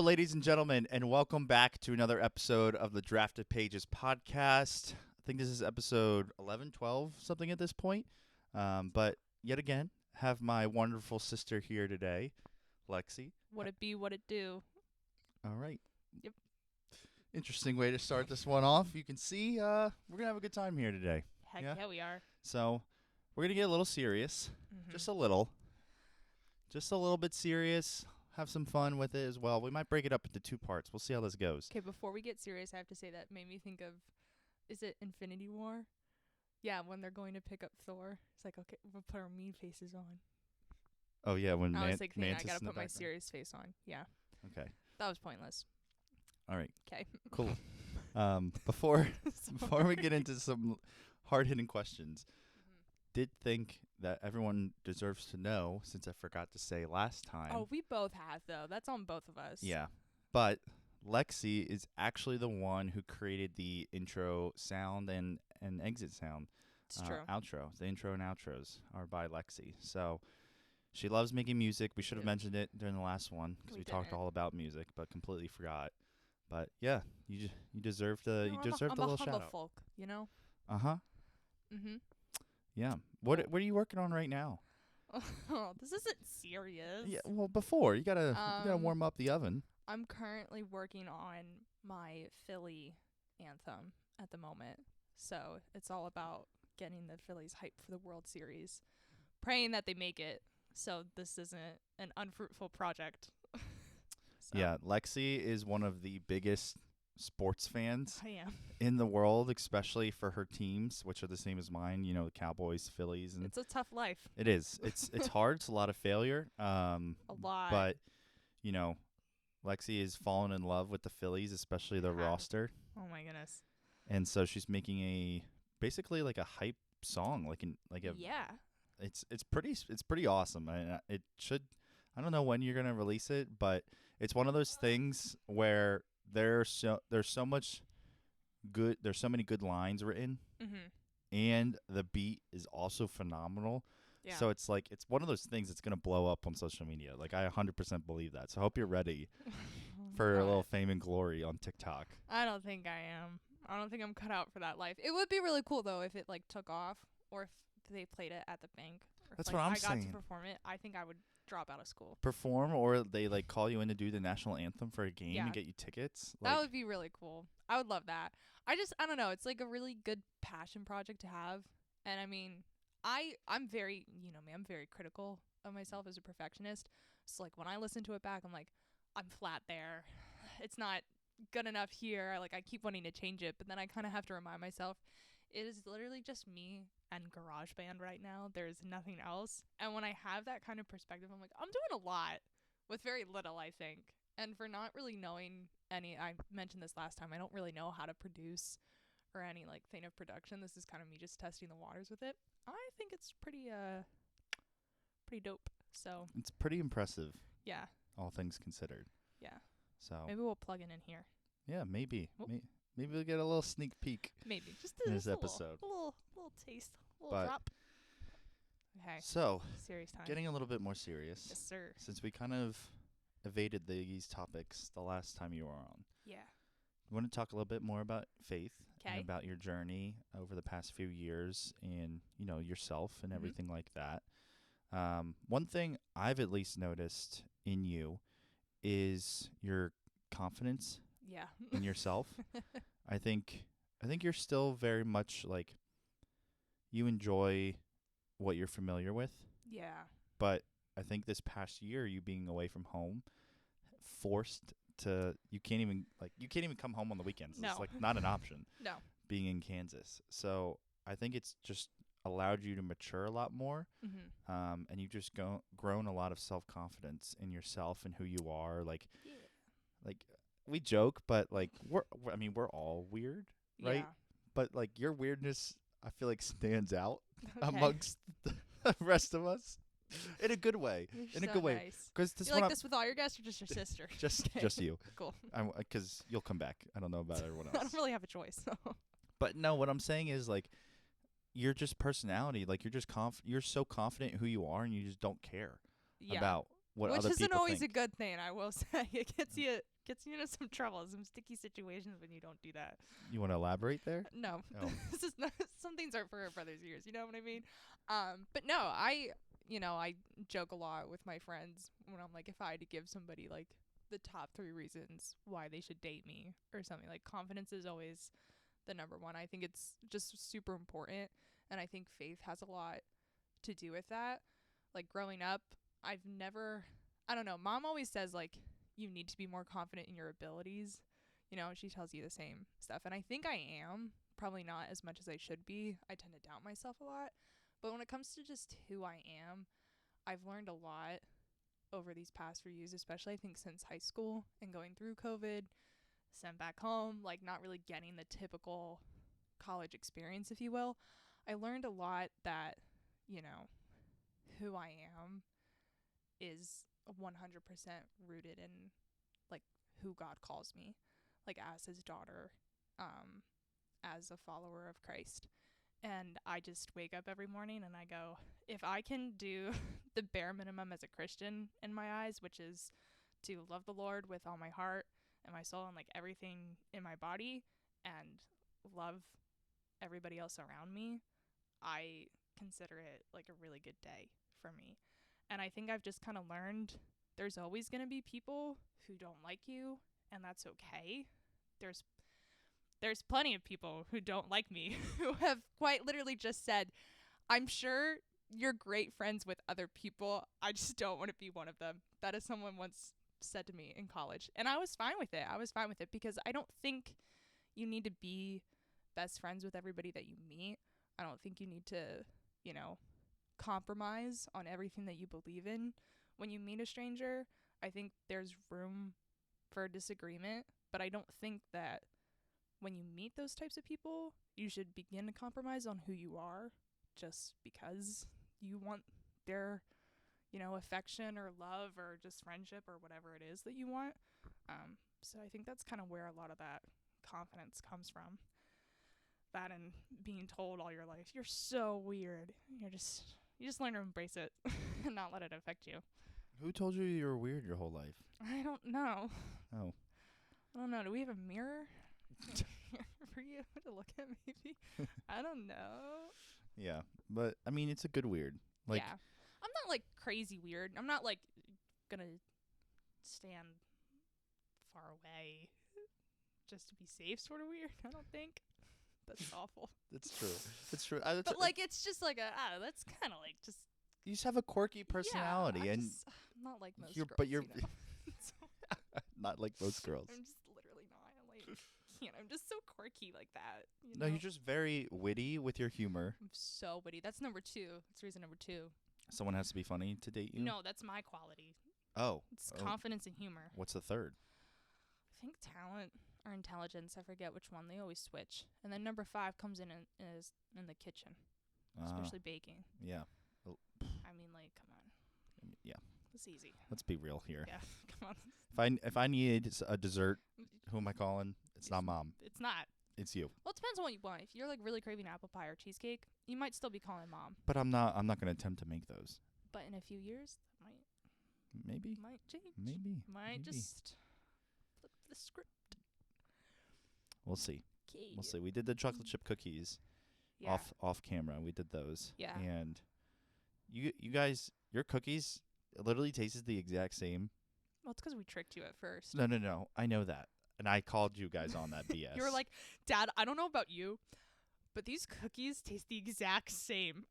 ladies and gentlemen, and welcome back to another episode of the Drafted Pages podcast. I think this is episode 11, 12, something at this point. But yet again, have my wonderful sister here today, Lexi. What it be, what it do. All right. Yep. Interesting way to start this one off. You can see we're going to have a good time here today. Heck yeah, we are. So we're going to get a little serious, just a little bit serious. Have some fun with it as well. We might break it up into two parts. We'll see how this goes. Okay, before we get serious, I have to say that made me think of, is it Infinity War? Yeah, when they're going to pick up Thor. It's like, okay, we'll put our mean faces on. Oh, yeah, when I was like, thinking Mantis I got to in the put my background. serious face on. Yeah. Okay. That was pointless. All right. Okay. Cool. Before we get into some hard-hitting questions, did think that everyone deserves to know, since I forgot to say last time. Oh, we both have, though. That's on both of us. Yeah. But Lexi is actually the one who created the intro sound and exit sound. It's true. Outro. The intro and outros are by Lexi. So she loves making music. We should have mentioned it during the last one because we talked all about music, but completely forgot. But yeah, you deserve the I'm little a shout humble out. folk, you know? Uh-huh. Mm-hmm. Yeah. What are you working on right now? Oh, this isn't serious. Yeah, well, before you gotta warm up the oven. I'm currently working on my Philly anthem at the moment. So it's all about getting the Phillies hyped for the World Series. Praying that they make it, so this isn't an unfruitful project. So, Yeah, Lexi is one of the biggest sports fans I am. in the world, especially for her teams, which are the same as mine. You know, the Cowboys, Phillies, and It's a tough life. it is. It's hard. It's a lot of failure. A lot. But you know, Lexi is fallen in love with the Phillies, especially the roster, Oh my goodness. and so she's making basically like a hype song, Yeah. It's pretty awesome. It should. I don't know when you're gonna release it, but it's one of those things where there's so many good lines written, and the beat is also phenomenal. Yeah. So it's like it's one of those things that's gonna blow up on social media. Like I 100% believe that. So I hope you're ready for a little fame and glory on TikTok. I don't think I am. I don't think I'm cut out for that life. It would be really cool though if it like took off, or if they played it at the bank. Or That's if, what I'm I got saying. to perform it. I think I would drop out of school. Perform, or they like call you in to do the national anthem for a game Yeah. and get you tickets. That would be really cool. I would love that. I don't know. It's like a really good passion project to have. And I mean, I'm very, you know me, I'm very critical of myself as a perfectionist. So like when I listen to it back, I'm like, I'm flat there. It's not good enough here. I keep wanting to change it, but then I kind of have to remind myself it is literally just me and GarageBand right now. There's nothing else. And when I have that kind of perspective, I'm like, I'm doing a lot with very little, I think. And for not really knowing I mentioned this last time, I don't really know how to produce or any like thing of production. This is kind of me just testing the waters with it. I think it's pretty dope. So it's pretty impressive, yeah, all things considered. yeah. So Maybe we'll plug it in here. yeah, maybe Oh. maybe we'll get a little sneak peek. Maybe just In a, this just episode. a little taste, a little But- drop. Okay, So serious time. getting a little bit more serious, Yes, sir. since we kind of evaded these topics the last time you were on. Yeah. I want to talk a little bit more about faith and 'Kay. about your journey over the past few years, and yourself and everything like that. One thing I've at least noticed in you is your confidence Yeah. in yourself. I think you're still very much like you enjoy what you're familiar with, Yeah. but I think this past year, you being away from home, forced to you can't even come home on the weekends. No. It's like not an option No. being in Kansas. So I think it's just allowed you to mature a lot more, Mm-hmm. and you've just grown a lot of self-confidence in yourself and who you are. Like we joke, but like we're all weird, right? Yeah. But like your weirdness, I feel like stands out Okay. amongst the rest of us in a good way. You're In a so good way. nice. Because this You one, like this with all your guests or just your sister? just Okay. just you, Cool. because you'll come back. I don't know about everyone I else. don't really have a choice. But no, what I'm saying is like you're just personality. Like you're just you're so confident in who you are, and you just don't care Yeah. about what Which other isn't people always think. a good thing, I will say. It gets you into some trouble, some sticky situations when you don't do that. You want to elaborate there? No, Oh. this is not. Some things aren't for a brother's ears. You know what I mean? But no, I joke a lot with my friends when I'm like, if I had to give somebody like the top 3 reasons why they should date me or something, like confidence is always the number one. I think it's just super important, and I think faith has a lot to do with that. Like growing up, I don't know, mom always says like you need to be more confident in your abilities. She tells you the same stuff, and I think I am, probably not as much as I should be. I tend to doubt myself a lot, but when it comes to just who I am, I've learned a lot over these past few years, especially I think since high school and going through COVID, sent back home, like not really getting the typical college experience, if you will. I learned a lot that, who I am is 100% rooted in like who God calls me, like as his daughter, as a follower of Christ. And I just wake up every morning and I go, if I can do the bare minimum as a Christian in my eyes, which is to love the Lord with all my heart and my soul and like everything in my body, and love everybody else around me, I consider it like a really good day for me. And I think I've just kind of learned there's always going to be people who don't like you, and that's okay. There's plenty of people who don't like me who have quite literally just said, I'm sure you're great friends with other people. I just don't want to be one of them. That is someone once said to me in college. And I was fine with it. Because I don't think you need to be best friends with everybody that you meet. I don't think you need to, compromise on everything that you believe in when you meet a stranger. I think there's room for disagreement, but I don't think that when you meet those types of people, you should begin to compromise on who you are just because you want their, affection or love or just friendship or whatever it is that you want. So I think that's kind of where a lot of that confidence comes from. That and being told all your life, you're so weird. You just learn to embrace it and not let it affect you. Who told you you were weird your whole life? I don't know. Oh. I don't know. Do we have a mirror for you to look at maybe? I don't know. Yeah, but I mean, it's a good weird. Like, yeah. I'm not like crazy weird. I'm not like gonna stand far away just to be safe sort of weird. I don't think. That's awful. It's true. It's true. But like, it's just like that's kind of like just. You just have a quirky personality, yeah, and I'm not like most you're, girls. but you're So, not like most girls. I'm just literally not. I'm just so quirky like that. No, you're just very witty with your humor. I'm so witty. That's number 2. That's reason number 2. Someone has to be funny to date you? No, that's my quality. Oh. It's confidence and humor. What's the third? I think talent or intelligence. I forget which one. They always switch. And then number 5 comes in is in the kitchen, especially baking. Yeah. I mean, like, come on. Yeah. It's easy. Let's be real here. Yeah, come on. If I need a dessert, who am I calling? It's not mom. It's not. It's you. Well, it depends on what you want. If you're like really craving apple pie or cheesecake, you might still be calling mom. But I'm not going to attempt to make those. But in a few years, that might change. Maybe. Might just flip the script. We'll see. Okay. We'll see. We did the chocolate chip cookies off camera. We did those. Yeah. And you guys, your cookies literally tasted the exact same. Well, it's because we tricked you at first. No. I know that. And I called you guys on that BS. You were like, Dad, I don't know about you, but these cookies taste the exact same.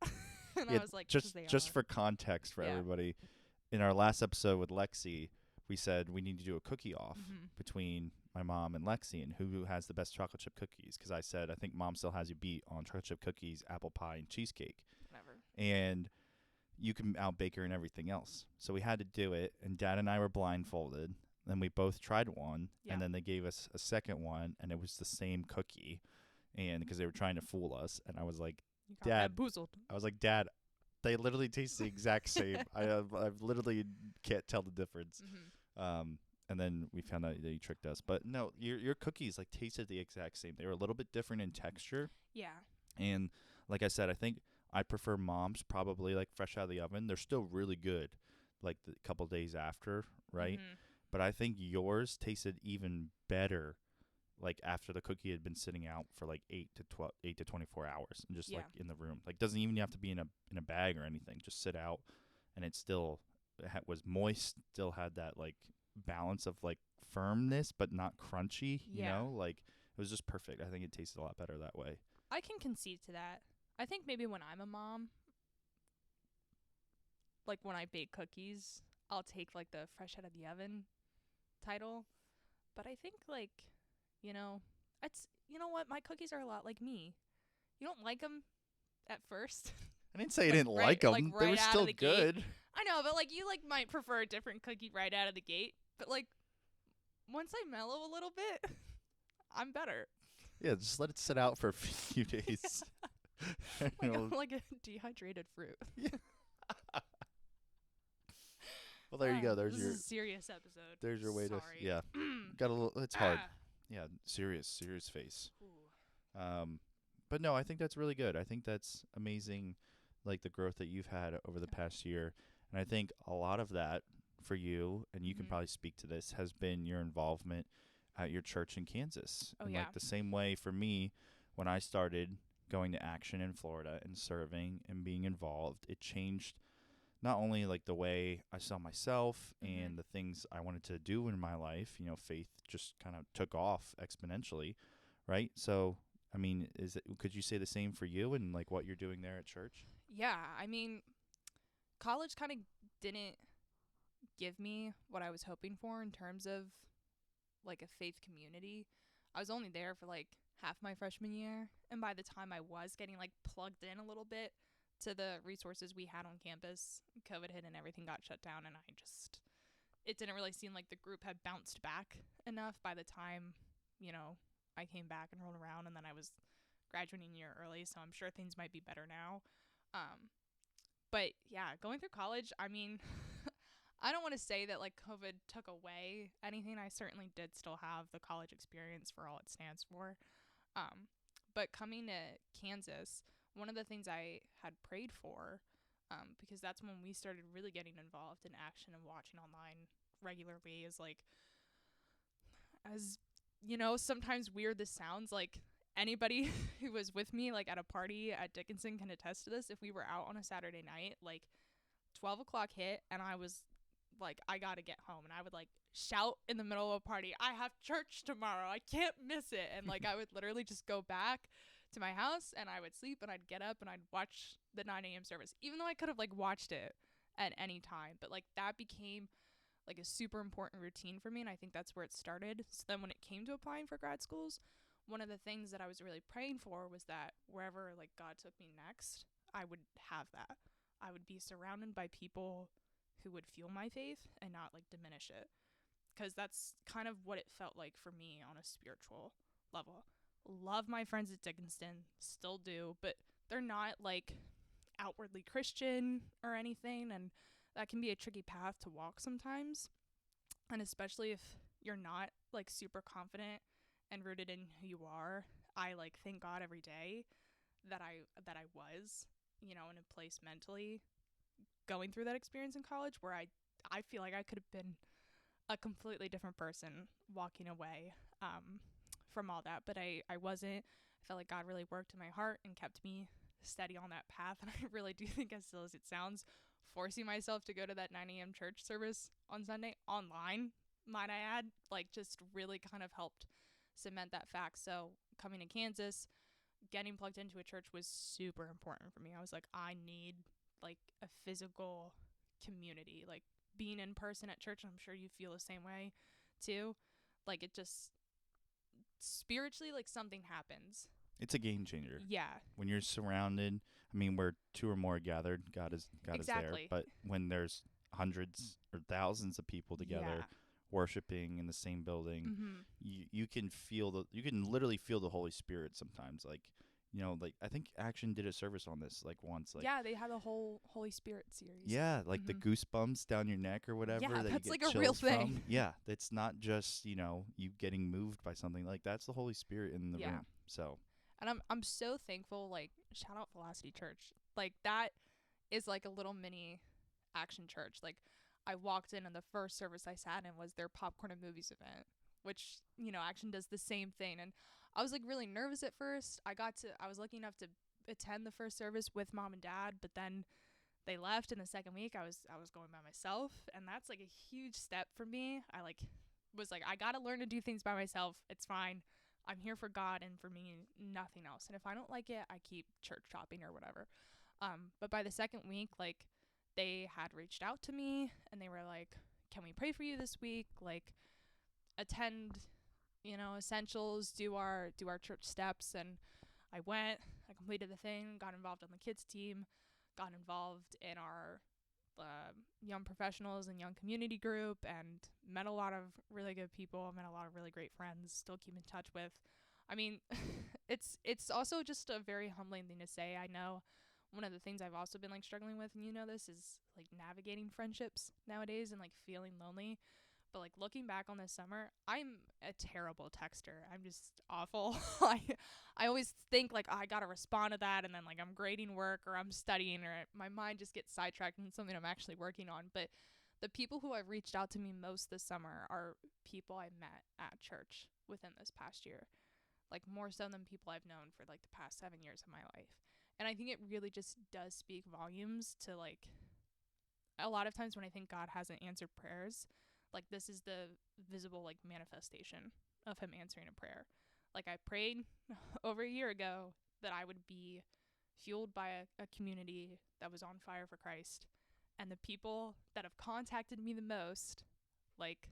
And I was like, just for context for everybody, in our last episode with Lexi, we said we need to do a cookie off between my mom and Lexi and who has the best chocolate chip cookies. Because I said, I think mom still has you beat on chocolate chip cookies, apple pie, and cheesecake. Whatever. And you can outbake her and everything else. So we had to do it, and Dad and I were blindfolded. Then we both tried one, and then they gave us a second one, and it was the same cookie. And because they were trying to fool us, and I was like, Dad, Dad, they literally taste the exact same. I literally can't tell the difference. And then we found out that you tricked us. But no, your cookies like tasted the exact same. They were a little bit different in texture. Yeah. And like I said, I think I prefer mom's probably like fresh out of the oven. They're still really good, like the couple days after, right? but I think yours tasted even better like after the cookie had been sitting out for like 8 to 24 hours and just Yeah. like in the room. Like doesn't even have to be in a bag or anything. Just sit out and it still was moist, still had that like balance of like firmness but not crunchy, you Yeah. know? Like it was just perfect. I think it tasted a lot better that way. I can concede to that. I think maybe when I'm a mom, like when I bake cookies, I'll take like the fresh out of the oven title. But I think like, you know, it's you know what? My cookies are a lot like me. You don't like 'em at first. I didn't say I Like didn't like them. like They right were out still of the gate. good. I know, but like you like might prefer a different cookie right out of the gate. But like once I mellow a little bit, I'm better. Yeah, just let it sit out for a few days. Like It'll- I'm like a dehydrated fruit. well, there you go. This is a serious episode. There's your way Sorry. to yeah. Got a little. It's hard. Ah. Yeah, serious face. Ooh. But no, I think that's really good. I think that's amazing, like the growth that you've had over the past year, and I think a lot of that for you, and you can Mhm. probably speak to this, has been your involvement at your church in Kansas. Oh, and yeah. like the same way for me, when I started going to Action in Florida and serving and being involved, it changed not only like the way I saw myself Mhm. and the things I wanted to do in my life. You know, faith just kind of took off exponentially, right? So I mean, could you say the same for you and like what you're doing there at church? Yeah, I mean, college kind of didn't give me what I was hoping for in terms of like a faith community. I was only there for like half my freshman year, and by the time I was getting like plugged in a little bit to the resources we had on campus, COVID hit and everything got shut down, and it didn't really seem like the group had bounced back enough by the time, you know, I came back and rolled around, and then I was graduating a year early, so I'm sure things might be better now. But yeah, going through college, I mean, I don't want to say that like COVID took away anything. I certainly did still have the college experience for all it stands for. But coming to Kansas, one of the things I had prayed for, because that's when we started really getting involved in Action and watching online regularly, is like, as you know, sometimes weird this sounds, like anybody who was with me like at a party at Dickinson can attest to this. If we were out on a Saturday night, like 12 o'clock hit and I was like, I gotta get home, and I would like shout in the middle of a party, I have church tomorrow, I can't miss it. And like I would literally just go back to my house and I would sleep and I'd get up and I'd watch the 9 a.m. service, even though I could have like watched it at any time. But like that became like a super important routine for me, and I think that's where it started. So then when it came to applying for grad schools, one of the things that I was really praying for was that wherever like God took me next, I would have that. I would be surrounded by people who would fuel my faith and not like diminish it, because that's kind of what it felt like for me on a spiritual level. Love my friends at Dickinson, still do, but they're not like outwardly Christian or anything, and that can be a tricky path to walk sometimes. And especially if you're not like super confident and rooted in who you are, I like thank God every day that I was, you know, in a place mentally going through that experience in college where I feel like I could have been a completely different person walking away from all that, but I wasn't. I felt like God really worked in my heart and kept me steady on that path, and I really do think, as silly as it sounds, forcing myself to go to that 9 a.m. church service on Sunday online, might I add, like just really kind of helped cement that fact. So coming to Kansas, getting plugged into a church was super important for me. I was like, I need like a physical community, like being in person at church. And I'm sure you feel the same way too. Like it just spiritually, like something happens. It's a game changer. Yeah. When you're surrounded, I mean, where two or more gathered, God is there. Exactly. But when there's hundreds or thousands of people together worshiping in the same building, you can literally feel the Holy Spirit sometimes. Like, you know, like I think Action did a service on this like once. Like, yeah, they had a whole Holy Spirit series. yeah, like the goosebumps down your neck or whatever. Yeah, that that's you get like a real chills from. thing. Yeah, it's not just, you know, you getting moved by something. Like that's the Holy Spirit in the room. So. And I'm so thankful, like, shout out Velocity Church. Like, that is like a little mini Action church. Like, I walked in and the first service I sat in was their popcorn and movies event, which, Action does the same thing. And I was like really nervous at first. I was lucky enough to attend the first service with mom and dad, but then they left in the second week. I was going by myself, and that's like a huge step for me. I got to learn to do things by myself. It's fine. I'm here for God and for me, nothing else. And if I don't like it, I keep church shopping or whatever. But by the second week, like, they had reached out to me and they were like, can we pray for you this week? Like, attend, essentials, do our church steps. And I went, I completed the thing, got involved on the kids team, got involved in our young professionals and young community group, and met a lot of really good people, met a lot of really great friends, still keep in touch with. I mean, it's also just a very humbling thing to say. I know one of the things I've also been like struggling with, and this, is like navigating friendships nowadays and like feeling lonely. But like looking back on this summer, I'm a terrible texter. I'm just awful. I always think like, oh, I gotta respond to that, and then like I'm grading work or I'm studying, or my mind just gets sidetracked in something I'm actually working on. But the people who have reached out to me most this summer are people I met at church within this past year, like more so than people I've known for like the past 7 years of my life. And I think it really just does speak volumes to like a lot of times when I think God hasn't answered prayers, like this is the visible like manifestation of him answering a prayer. Like I prayed over a year ago that I would be fueled by a community that was on fire for Christ, and the people that have contacted me the most like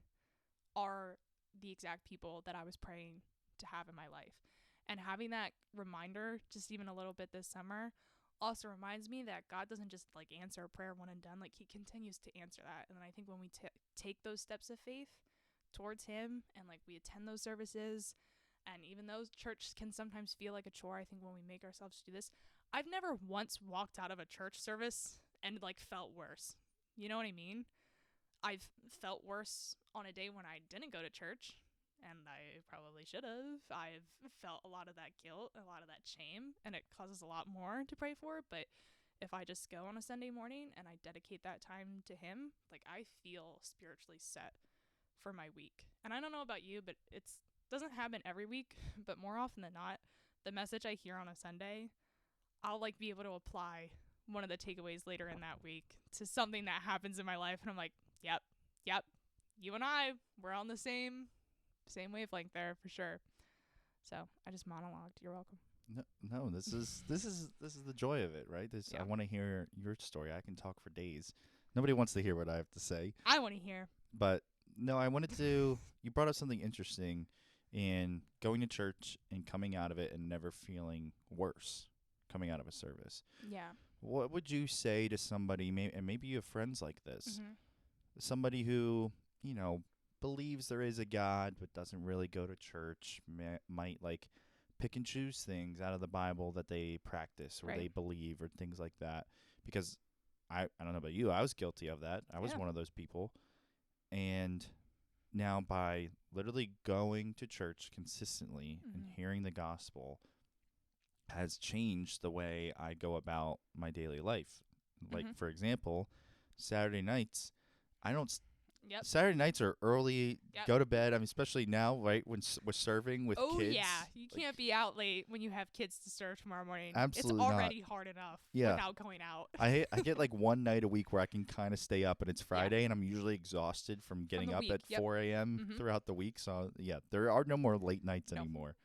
are the exact people that I was praying to have in my life. And having that reminder just even a little bit this summer also reminds me that God doesn't just like answer a prayer one and done. Like he continues to answer that. And I think when we take those steps of faith towards him, and like we attend those services, and even though church can sometimes feel like a chore, I think when we make ourselves do this, I've never once walked out of a church service and like felt worse. You know what I mean? I've felt worse on a day when I didn't go to church, and I probably should have. I've felt a lot of that guilt, a lot of that shame, and it causes a lot more to pray for. But if I just go on a Sunday morning and I dedicate that time to him, like I feel spiritually set for my week. And I don't know about you, but it doesn't happen every week, but more often than not, the message I hear on a Sunday, I'll like be able to apply one of the takeaways later in that week to something that happens in my life, and I'm like, yep, you and I, we're on the same wavelength there for sure. So I just monologued. You're welcome. No, this is the joy of it, right? Yeah. I want to hear your story. I can talk for days. Nobody wants to hear what I have to say. I want to hear. But no, I wanted to. You brought up something interesting in going to church and coming out of it and never feeling worse coming out of a service. Yeah. What would you say to somebody, and maybe you have friends like this, Mm-hmm. somebody who, believes there is a God but doesn't really go to church, might like pick and choose things out of the Bible that they practice or they believe or things like that? Because I don't know about you, I was guilty of that. I was one of those people. And now by literally going to church consistently and hearing the gospel has changed the way I go about my daily life. Like, for example, Saturday nights, I don't... Saturday nights are early, go to bed. I mean, especially now, right, when we're serving with kids. Oh, yeah. You can't be out late when you have kids to serve tomorrow morning. Absolutely It's already hard enough without going out. I get like one night a week where I can kind of stay up, and it's Friday, and I'm usually exhausted from getting up at 4 a.m. throughout the week. So, there are no more late nights anymore.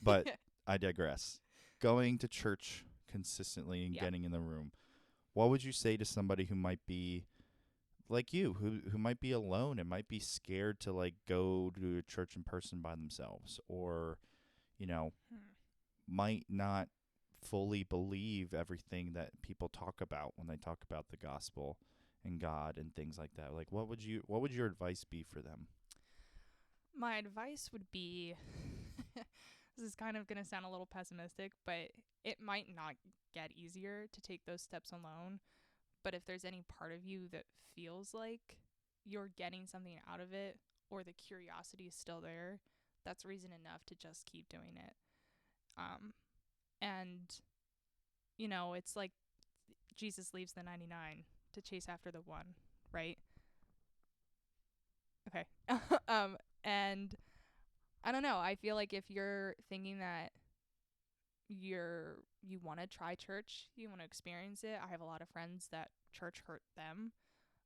But I digress. Going to church consistently and getting in the room, what would you say to somebody who might be like you, who might be alone and might be scared to like go to a church in person by themselves, or might not fully believe everything that people talk about when they talk about the gospel and God and things like that? Like, what would your advice be for them? My advice would be, this is kind of going to sound a little pessimistic, but it might not get easier to take those steps alone. But if there's any part of you that feels like you're getting something out of it, or the curiosity is still there, that's reason enough to just keep doing it. And, it's like Jesus leaves the 99 to chase after the one, right? Okay. And I don't know. I feel like if you're thinking that you want to try church, you want to experience it. I have a lot of friends that church hurt them.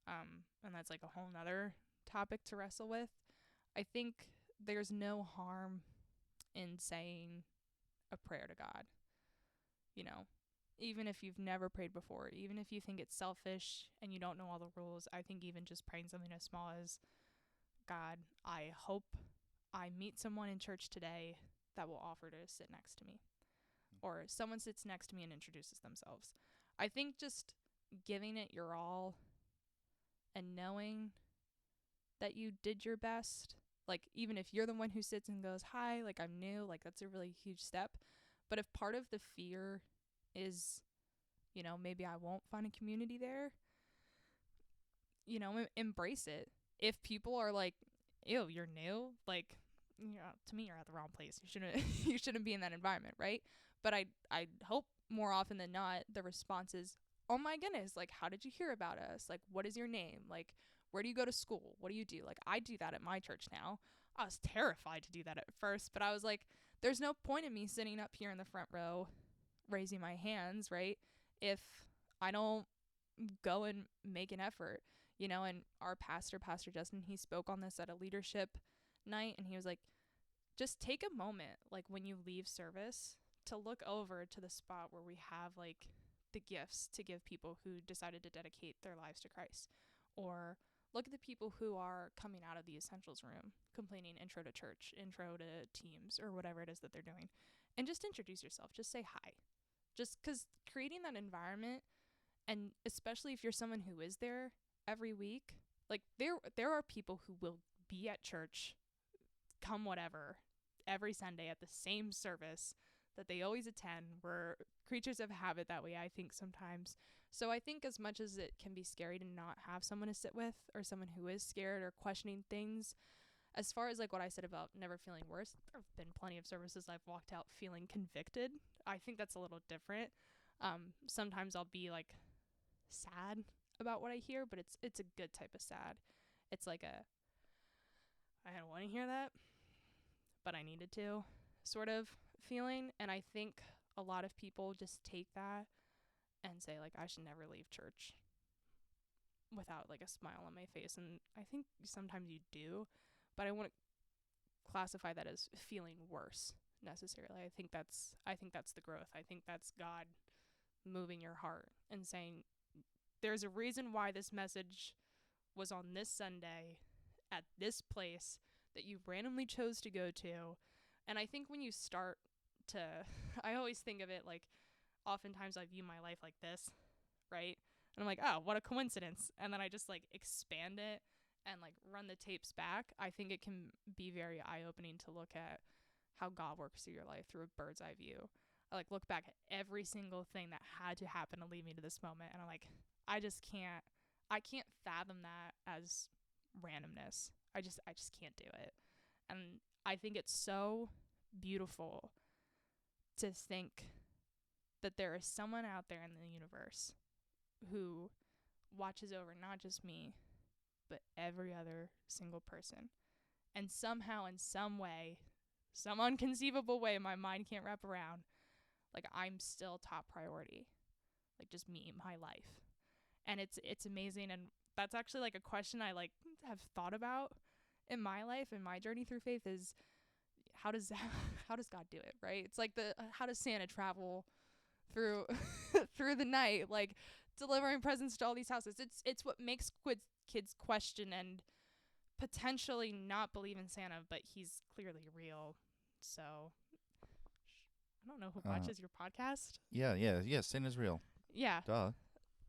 And that's like a whole nother topic to wrestle with. I think there's no harm in saying a prayer to God, you know, even if you've never prayed before, even if you think it's selfish and you don't know all the rules. I think even just praying something as small as, God, I hope I meet someone in church today that will offer to sit next to me, or someone sits next to me and introduces themselves. I think just giving it your all and knowing that you did your best, like even if you're the one who sits and goes, hi, like I'm new, like that's a really huge step. But if part of the fear is, you know, maybe I won't find a community there, you know, embrace it. If people are like, ew, you're new, like, you know, to me you're at the wrong place. You shouldn't you shouldn't be in that environment, right? But I hope more often than not the response is, oh my goodness, like how did you hear about us? Like what is your name? Like where do you go to school? What do you do? Like I do that at my church now. I was terrified to do that at first, but I was like, there's no point in me sitting up here in the front row raising my hands, right? If I don't go and make an effort, you know. And our pastor, Pastor Justin, he spoke on this at a leadership night, and he was like, just take a moment, like when you leave service, to look over to the spot where we have like the gifts to give people who decided to dedicate their lives to Christ, or look at the people who are coming out of the essentials room completing intro to church, intro to teams, or whatever it is that they're doing, and just introduce yourself. Just say hi. Just because creating that environment, and especially if you're someone who is there every week, like there are people who will be at church come whatever every Sunday at the same service that they always attend. We're creatures of habit that way, I think, sometimes. So I think as much as it can be scary to not have someone to sit with, or someone who is scared or questioning things, as far as like what I said about never feeling worse, there have been plenty of services I've walked out feeling convicted. I think that's a little different. Sometimes I'll be like sad about what I hear, but it's a good type of sad. It's like a, I don't want to hear that, but I needed to sort of feeling. And I think a lot of people just take that and say like, I should never leave church without like a smile on my face. And I think sometimes you do, but I want to classify that as feeling worse necessarily. I think that's the growth. I think that's God moving your heart and saying, there's a reason why this message was on this Sunday at this place that you randomly chose to go to. And I think when you start to, I always think of it like, oftentimes I view my life like this, right? And I'm like, oh, what a coincidence. And then I just like expand it and like run the tapes back. I think it can be very eye-opening to look at how God works through your life through a bird's eye view. I like look back at every single thing that had to happen to lead me to this moment, and I'm like, I can't fathom that as randomness. I just can't do it. And I think it's so beautiful to think that there is someone out there in the universe who watches over not just me, but every other single person. And somehow, in some way, some unconceivable way my mind can't wrap around, like I'm still top priority. Like just me, my life. And it's amazing. And that's actually like a question I like have thought about in my life and my journey through faith is, how does God do it, right? It's like how does Santa travel through through the night, like delivering presents to all these houses? It's what makes kids question and potentially not believe in Santa, but he's clearly real. So I don't know who watches your podcast. Yeah. Santa's real. Yeah. Duh.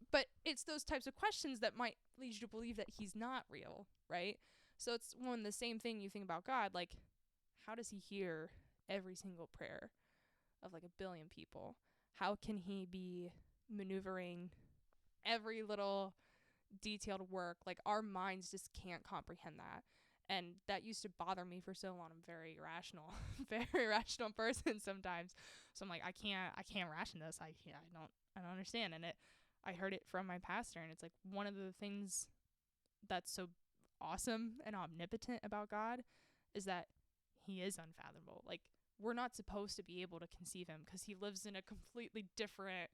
But it's those types of questions that might lead you to believe that he's not real, right? So it's one the same thing you think about God, like how does he hear every single prayer of like a billion people? How can he be maneuvering every little detailed work? Like our minds just can't comprehend that. And that used to bother me for so long. I'm very irrational, very irrational person sometimes. So I'm like, I can't ration this. I don't understand. And I heard it from my pastor, and it's like one of the things that's so awesome and omnipotent about God is that he is unfathomable. Like, we're not supposed to be able to conceive him because he lives in a completely different,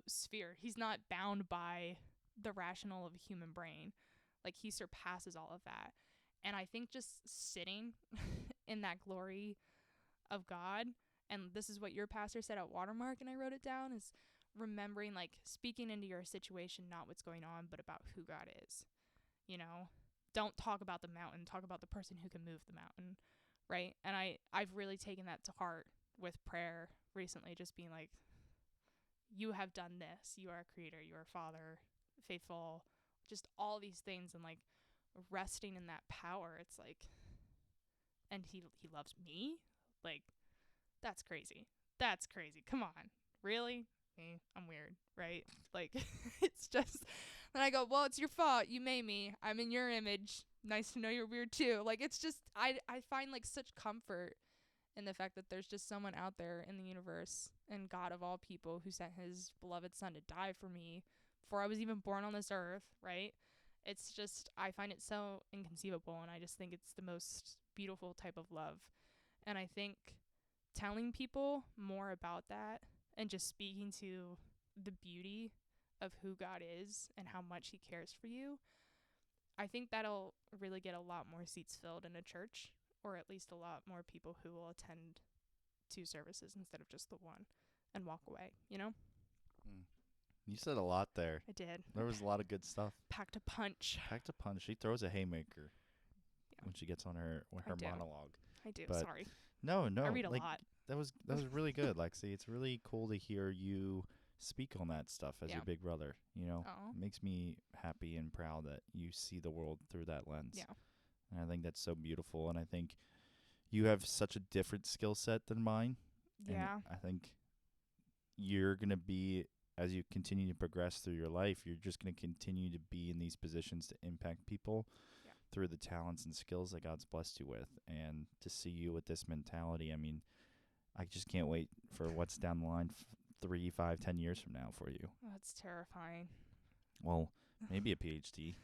sphere. He's not bound by the rational of a human brain. Like, he surpasses all of that. And I think just sitting in that glory of God, and this is what your pastor said at Watermark, and I wrote it down, is remembering, like, speaking into your situation, not what's going on, but about who God is. Don't talk about the mountain, talk about the person who can move the mountain, right? And I've really taken that to heart with prayer recently, just being like, you have done this, you are a creator, you are a father, faithful, just all these things, and like resting in that power. It's like, and he loves me. Like, that's crazy. Come on, really? I'm weird, right? Like, it's just, then I go, well, it's your fault, you made me, I'm in your image, nice to know you're weird too. Like, it's just, I find like such comfort in the fact that there's just someone out there in the universe, and God of all people, who sent his beloved son to die for me before I was even born on this earth, right? It's just, I find it so inconceivable, and I just think it's the most beautiful type of love. And I think telling people more about that and just speaking to the beauty of who God is and how much he cares for you, I think that'll really get a lot more seats filled in a church, or at least a lot more people who will attend 2 services instead of just the one and walk away, You said a lot there. I did. There was a lot of good stuff. Packed a punch. She throws a haymaker Yeah. when she gets on her monologue. I do. But Sorry. No. I read a lot. That was really good, Lexi. It's really cool to hear you speak on that stuff as your big brother. It makes me happy and proud that you see the world through that lens. Yeah. And I think that's so beautiful. And I think you have such a different skill set than mine. Yeah. And I think you're going to be, as you continue to progress through your life, you're just going to continue to be in these positions to impact people through the talents and skills that God's blessed you with. And to see you with this mentality, I mean, I just can't wait for what's down the line 3, 5, 10 years from now for you. That's terrifying. Well, maybe a PhD.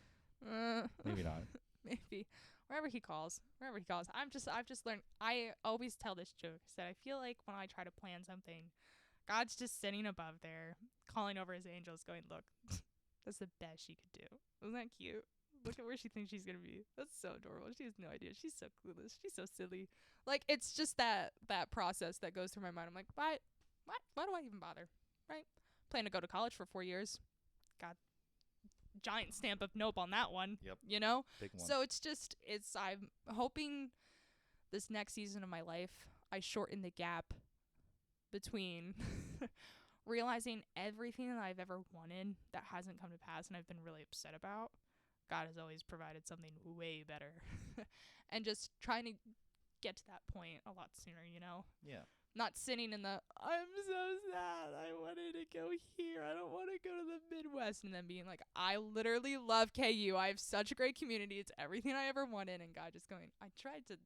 Maybe not. Maybe. Wherever he calls. I've just learned, I always tell this joke, that I feel like when I try to plan something, God's just sitting above there, calling over his angels, going, look, that's the best she could do. Isn't that cute? Look at where she thinks she's going to be. That's so adorable. She has no idea. She's so clueless. She's so silly. Like, it's just that process that goes through my mind. I'm like, why do I even bother? Right? Plan to go to college for 4 years. God, giant stamp of nope on that one. Yep. Big one. So I'm hoping this next season of my life, I shorten the gap between realizing everything that I've ever wanted that hasn't come to pass and I've been really upset about. God has always provided something way better. And just trying to get to that point a lot sooner, Yeah. Not sitting in I'm so sad, I wanted to go here, I don't want to go to the Midwest, and then being like, I literally love KU, I have such a great community, it's everything I ever wanted, and God just going, I tried to,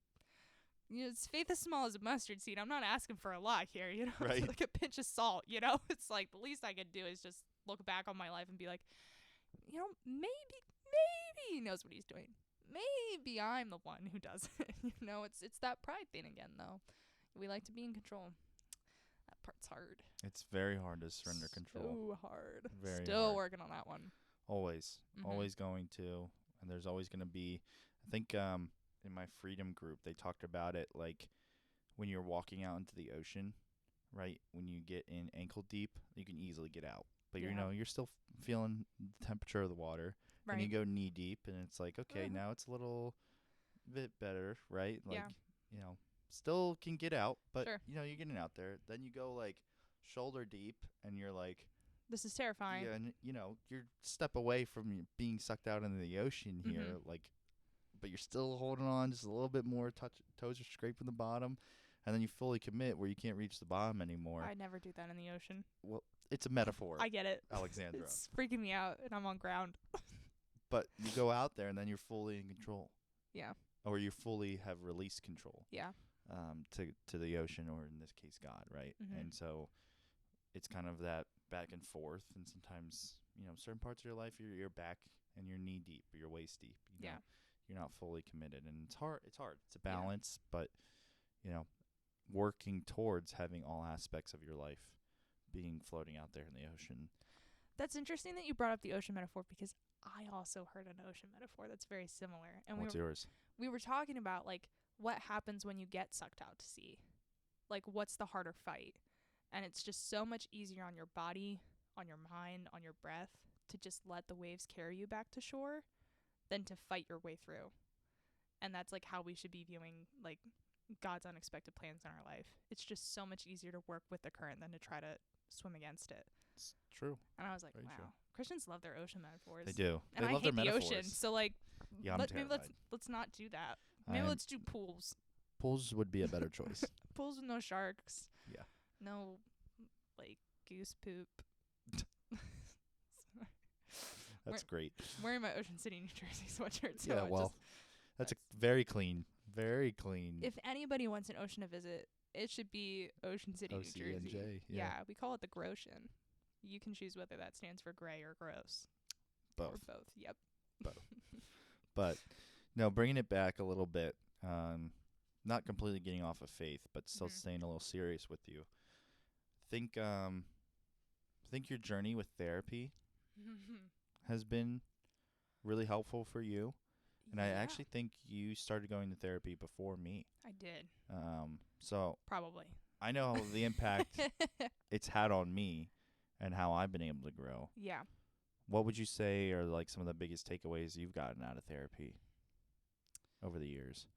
it's faith as small as a mustard seed, I'm not asking for a lot here, Right. It's like a pinch of salt, it's like the least I could do is just look back on my life and be like, maybe he knows what he's doing. Maybe I'm the one who does it. It's that pride thing again, though. We like to be in control. That part's hard. It's very hard to surrender control. So hard. Very Still hard. working on that one. Always. Always going to. And there's always going to be, I think in my freedom group, they talked about it like when you're walking out into the ocean, right? When you get in ankle deep, you can easily get out. But, you're still feeling the temperature of the water. Right. And you go knee deep, and it's like, okay, now it's a little bit better, right? Like, still can get out, but, sure. You're getting out there. Then you go, like, shoulder deep, and you're like, this is terrifying. yeah, and, you're step away from being sucked out into the ocean here, like, but you're still holding on just a little bit more, toes are scraping the bottom, and then you fully commit where you can't reach the bottom anymore. I never do that in the ocean. Well, it's a metaphor. I get it. Alexandra. It's freaking me out, and I'm on ground. But you go out there, and then you're fully in control. Yeah. Or you fully have released control. Yeah. To the ocean, or in this case, God, right? And so it's kind of that back and forth, and sometimes certain parts of your life you're back and you're knee deep or you're waist deep. Yeah. You're not fully committed, and it's hard. It's hard. It's a Yeah. balance, but working towards having all aspects of your life being floating out there in the ocean. That's interesting that you brought up the ocean metaphor, because I also heard an ocean metaphor that's very similar. And What's yours? we were talking about like what happens when you get sucked out to sea. Like, what's the harder fight? And it's just so much easier on your body, on your mind, on your breath to just let the waves carry you back to shore than to fight your way through. And that's like how we should be viewing like God's unexpected plans in our life. It's just so much easier to work with the current than to try to swim against it. It's true. And I was like, Very wow, true. Christians love their ocean metaphors. They do. And they I love hate their the metaphors. ocean. So like, Yeah, I'm maybe terrified. let's not do that. Maybe let's do pools. Pools would be a better choice. Pools with no sharks. Yeah. No, like, goose poop. That's great. I'm wearing my Ocean City, New Jersey sweatshirt. So Yeah, well, that's very clean. Very clean. if anybody wants an ocean to visit, it should be Ocean City, New Jersey. OCNJ, yeah. Yeah, we call it the Groscian. You can choose whether that stands for gray or gross. Or Both. both. Yep. But no, bringing it back a little bit, not completely getting off of faith, but still staying a little serious with you. Think your journey with therapy has been really helpful for you. And I actually think you started going to therapy before me. I did. So Probably. I know the impact it's had on me and how I've been able to grow. Yeah. What would you say are like some of the biggest takeaways you've gotten out of therapy over the years?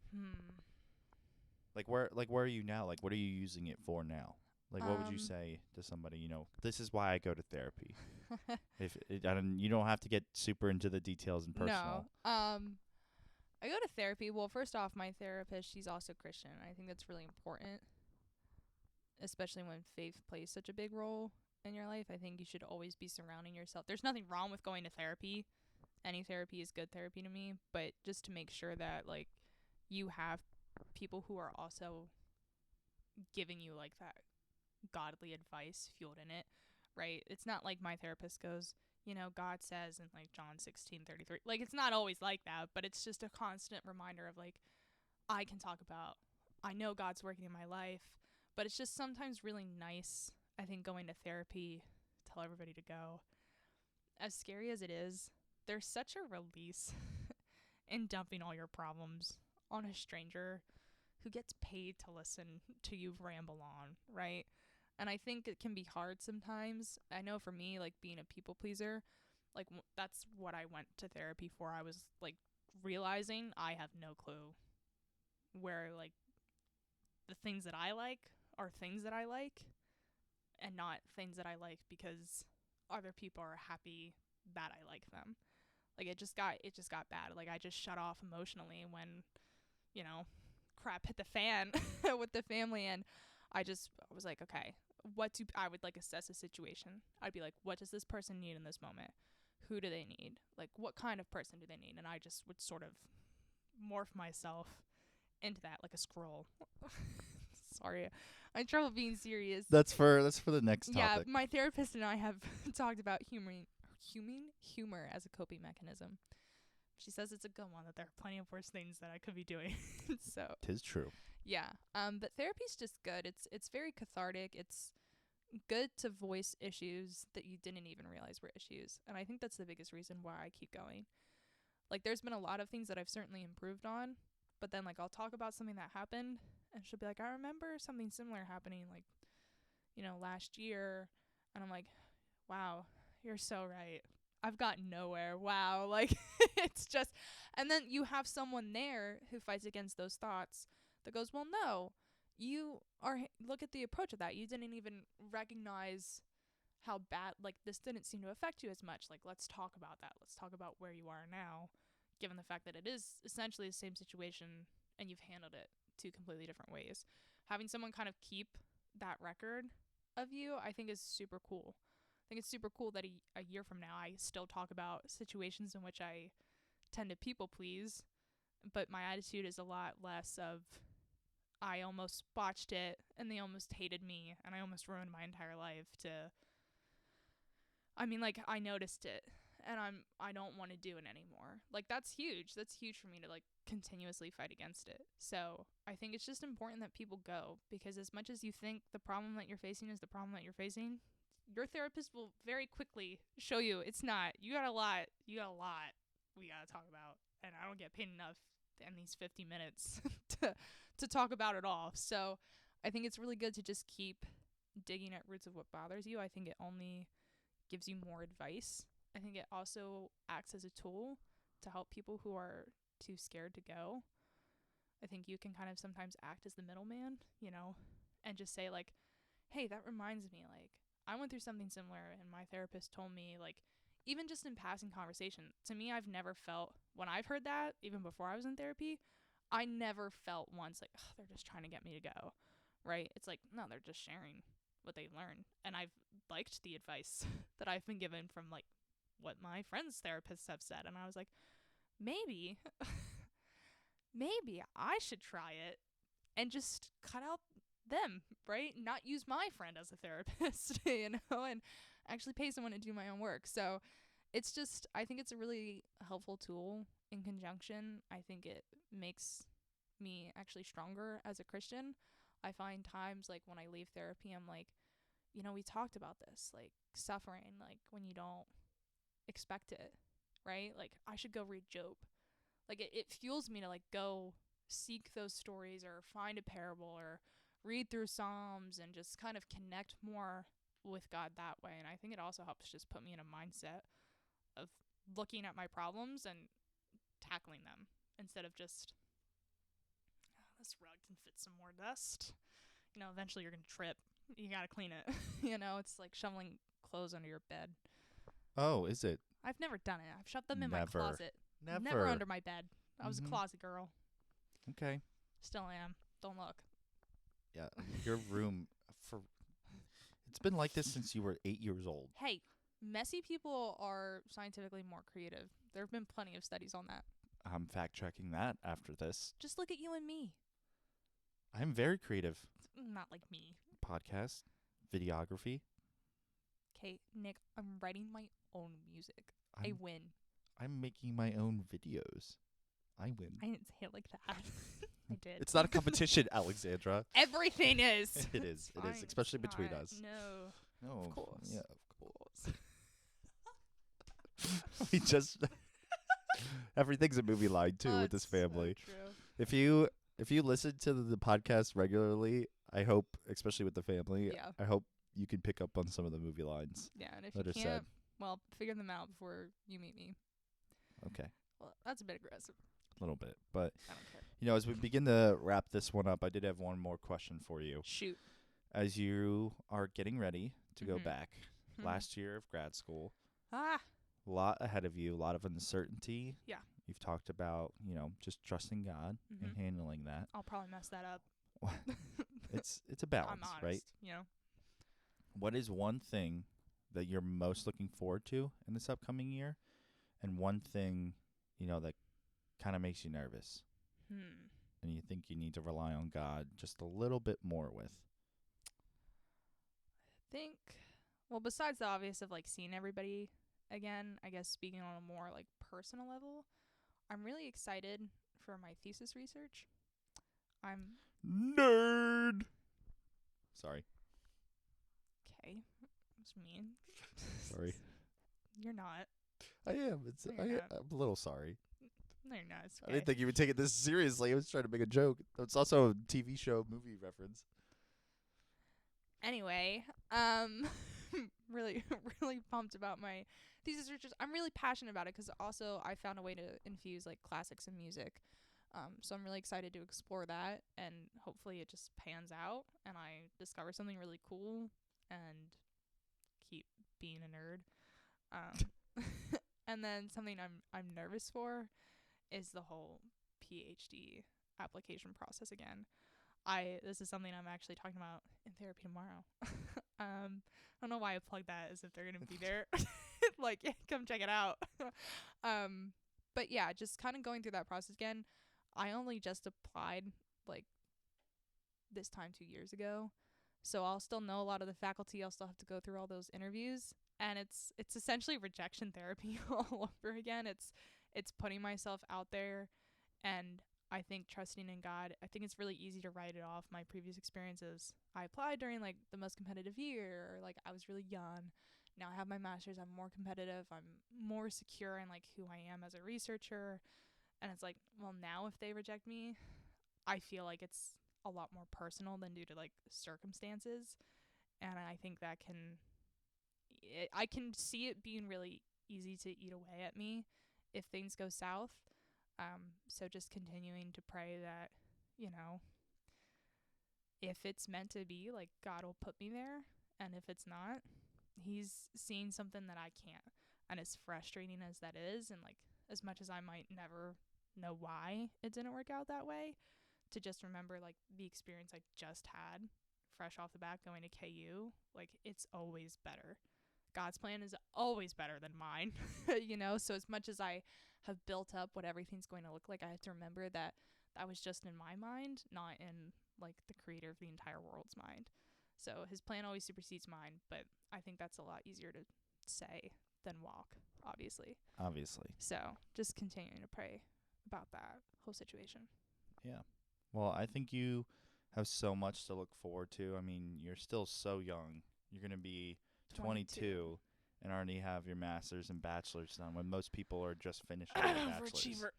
Like where are you now? Like what are you using it for now? Like what would you say to somebody, this is why I go to therapy? You don't have to get super into the details and personal. No. I go to therapy. Well, first off, my therapist, she's also Christian. I think that's really important, especially when faith plays such a big role in your life. I think you should always be surrounding yourself. There's nothing wrong with going to therapy. Any therapy is good therapy to me, but just to make sure that like you have people who are also giving you like that godly advice fueled in it, right? It's not like my therapist goes, God says in like John 16:33. Like, it's not always like that, but it's just a constant reminder of like, I know God's working in my life, but it's just sometimes really nice, I think, going to therapy, tell everybody to go. As scary as it is, there's such a release in dumping all your problems on a stranger who gets paid to listen to you ramble on, right? And I think it can be hard sometimes. I know for me, like being a people pleaser, like that's what I went to therapy for. I was like realizing I have no clue where like the things that I like are things that I like and not things that I like because other people are happy that I like them. Like it just got bad. Like I just shut off emotionally when, crap hit the fan with the family, and I was like, okay, I would like assess a situation. I'd be like, what does this person need in this moment? Who do they need? Like, what kind of person do they need? And I just would sort of morph myself into that like a scroll. Sorry, I have trouble being serious. That's for the next topic. Yeah, my therapist and I have talked about humor as a coping mechanism. She says it's a good one, that there are plenty of worse things that I could be doing. So 'Tis true. yeah. But therapy's just good. It's very cathartic. It's good to voice issues that you didn't even realize were issues. And I think that's the biggest reason why I keep going. Like there's been a lot of things that I've certainly improved on, but then like I'll talk about something that happened and she'll be like, I remember something similar happening like, last year. And I'm like, wow, you're so right. I've gotten nowhere. Wow. Like it's just, and then you have someone there who fights against those thoughts that goes, well, no, look at the approach of that. You didn't even recognize how bad, like this didn't seem to affect you as much. Like, let's talk about that. Let's talk about where you are now, given the fact that it is essentially the same situation and you've handled it two completely different ways. Having someone kind of keep that record of you, I think is super cool. I think it's super cool that a year from now, I still talk about situations in which I tend to people please, but my attitude is a lot less of, I almost botched it and they almost hated me and I almost ruined my entire life to I mean, like, I noticed it and I don't want to do it anymore. Like, that's huge. That's huge for me to like continuously fight against it. So I think it's just important that people go, because as much as you think the problem that you're facing is the problem that you're facing, your therapist will very quickly show you it's not. You got a lot we gotta talk about, and I don't get paid enough in these 50 minutes to talk about it all. So I think it's really good to just keep digging at roots of what bothers you. I think it only gives you more advice. I think it also acts as a tool to help people who are too scared to go. I think you can kind of sometimes act as the middleman, you know, and just say like, hey, that reminds me, like, I went through something similar and my therapist told me, like, even just in passing conversation, to me, I've never felt, when I've heard that, even before I was in therapy, I never felt once like, they're just trying to get me to go, right? It's like, no, they're just sharing what they learned. And I've liked the advice that I've been given from like what my friends' therapists have said. And I was like, maybe, maybe I should try it and just cut out them, right? Not use my friend as a therapist, you know, and actually pay someone to do my own work. So it's just, I think it's a really helpful tool in conjunction. I think it makes me actually stronger as a Christian. I find times like when I leave therapy, I'm like, you know, we talked about this, like suffering, like when you don't expect it, right? Like I should go read Job. Like it fuels me to like go seek those stories or find a parable or read through Psalms and just kind of connect more with God that way. And I think it also helps just put me in a mindset of looking at my problems and tackling them instead of just, this rug can fit some more dust. You know, eventually you're going to trip. You got to clean it. You know, it's like shoveling clothes under your bed. Oh, is it? I've never done it. I've shoved them in my Never. closet. Never under my bed. I was a closet girl. Okay. Still am. Don't look. Yeah, your room it's been like this since you were 8 years old. Hey, messy people are scientifically more creative. There have been plenty of studies on that. I'm fact checking that after this. Just look at you and me. I'm very creative. Not like me. Podcast, videography. Okay, Nick, I'm writing my own music. I win. I'm making my own videos. I win. I didn't say it like that. I did. It's not a competition, Alexandra. Everything is. It is. It is, especially between us. No. No. Of course. Yeah, of course. We just everything's a movie line too with this family. So true. If you listen to the podcast regularly, I hope, especially with the family, Yeah. I hope you can pick up on some of the movie lines. Yeah, and if that you are can't, said. well, figure them out before you meet me. Okay. Well, that's a bit aggressive. A little bit, but I don't care. you know, as we begin to wrap this one up, I did have one more question for you. Shoot. As you are getting ready to go Mhm. back, last year of grad school, Ah. a lot ahead of you, a lot of uncertainty. Yeah. You've talked about, you know, just trusting God and handling that. I'll probably mess that up. It's a balance, I'm honest, right? You know. What is one thing that you're most looking forward to in this upcoming year, and one thing, you know, that kind of makes you nervous and you think you need to rely on God just a little bit more with? I think, well, besides the obvious of like seeing everybody again, I guess speaking on a more like personal level, I'm really excited for my thesis research. I'm nerd. Sorry. Okay. That's mean. Sorry. You're not. I am. I'm a little sorry. No, you're not. It's I okay. didn't think you would take it this seriously. I was trying to make a joke. It's also a TV show movie reference. Anyway, really, really pumped about my thesis research. I'm really passionate about it because also I found a way to infuse like classics and music. So I'm really excited to explore that, and hopefully it just pans out and I discover something really cool and keep being a nerd. And then something I'm nervous for is the whole PhD application process again. This is something I'm actually talking about in therapy tomorrow. I don't know why I plugged that as if they're gonna be there. Like, yeah, come check it out. But yeah, just kind of going through that process again. I only just applied like this time 2 years ago. So I'll still know a lot of the faculty. I'll still have to go through all those interviews, and it's essentially rejection therapy all over again. It's putting myself out there, and I think trusting in God. I think it's really easy to write it off. My previous experiences, I applied during like the most competitive year, or like I was really young. Now I have my master's. I'm more competitive. I'm more secure in like who I am as a researcher. And it's like, well, now if they reject me, I feel like it's a lot more personal than due to like circumstances. And I think that I can see it being really easy to eat away at me if things go south. So just continuing to pray that, you know, if it's meant to be, like, God will put me there. And if it's not, he's seeing something that I can't. And as frustrating as that is, and like as much as I might never know why it didn't work out that way, to just remember like the experience I just had fresh off the bat going to KU, like it's always better. God's plan is always better than mine, you know? So as much as I have built up what everything's going to look like, I have to remember that that was just in my mind, not in like the creator of the entire world's mind. So his plan always supersedes mine, but I think that's a lot easier to say than walk, obviously. So just continuing to pray about that whole situation. Yeah. Well, I think you have so much to look forward to. I mean, you're still so young. You're going to be 22 and already have your master's and bachelor's done when most people are just finishing their bachelor's. Overachiever.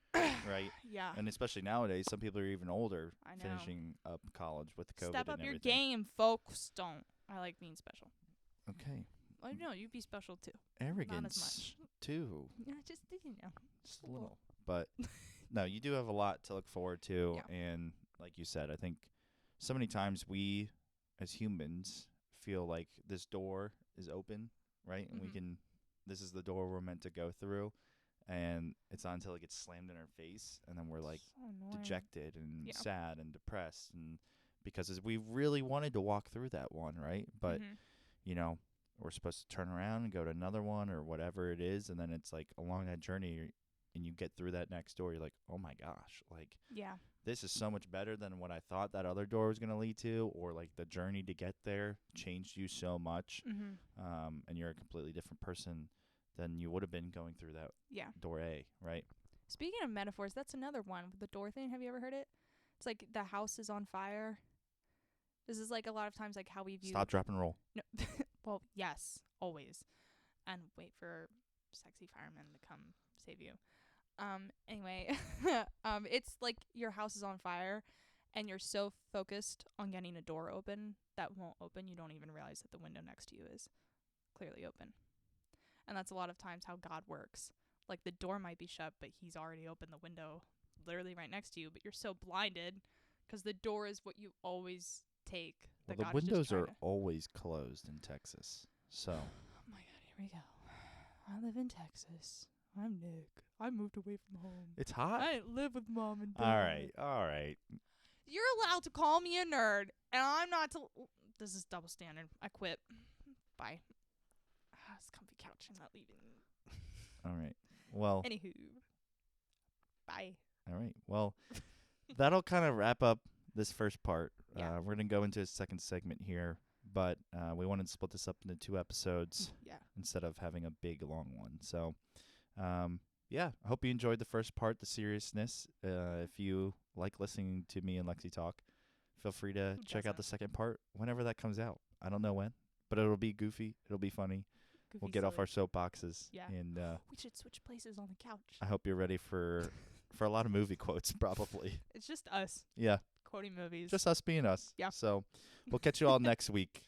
Right? Yeah. And especially nowadays, some people are even older I know. finishing up college with COVID Step up and your everything. game, folks. Don't. I like being special. Okay. Well, no, you'd be special too. Arrogance, Not as much. too. Yeah, just, you know. Just a little. But, no, you do have a lot to look forward to. Yeah. And like you said, I think so many times we, as humans, feel like this door is open, right? And this is the door we're meant to go through. And it's not until it gets slammed in our face, and then we're like So dejected and sad and depressed, and because we really wanted to walk through that one, right? But you know, we're supposed to turn around and go to another one or whatever it is, and then it's like along that journey, and you get through that next door, you're like, oh my gosh, like this is so much better than what I thought that other door was going to lead to, or like the journey to get there changed you so much, and you're a completely different person than you would have been going through that door A, right? Speaking of metaphors, that's another one with the door thing. Have you ever heard it? It's like the house is on fire. This is like a lot of times like how we view. Stop, drop, and roll. No, well, yes, always, and wait for sexy firemen to come save you. Anyway, it's like your house is on fire, and you're so focused on getting a door open that won't open, you don't even realize that the window next to you is clearly open. And that's a lot of times how God works. Like the door might be shut, but he's already opened the window literally right next to you, but you're so blinded because the door is what you always take. Well, the windows are always closed in Texas. So. Oh my God, here we go. I live in Texas. I'm Nick. I moved away from home. It's hot? I didn't live with mom and dad. All right. You're allowed to call me a nerd, and I'm not to. This is double standard. I quit. Bye. This comfy couch. I'm not leaving. All right. Well. Anywho. Bye. All right. Well, that'll kind of wrap up this first part. Yeah. We're going to go into a second segment here, but we wanted to split this up into 2 episodes instead of having a big, long one. So, I hope you enjoyed the first part, the seriousness. If you like listening to me and Lexi talk, feel free to check out the second part whenever that comes out. I don't know when, but it'll be goofy. It'll be funny. We'll get off our soapboxes. Yeah. And we should switch places on the couch. I hope you're ready for a lot of movie quotes, probably. It's just us. Yeah. Quoting movies. Just us being us. Yeah. So we'll catch you all next week.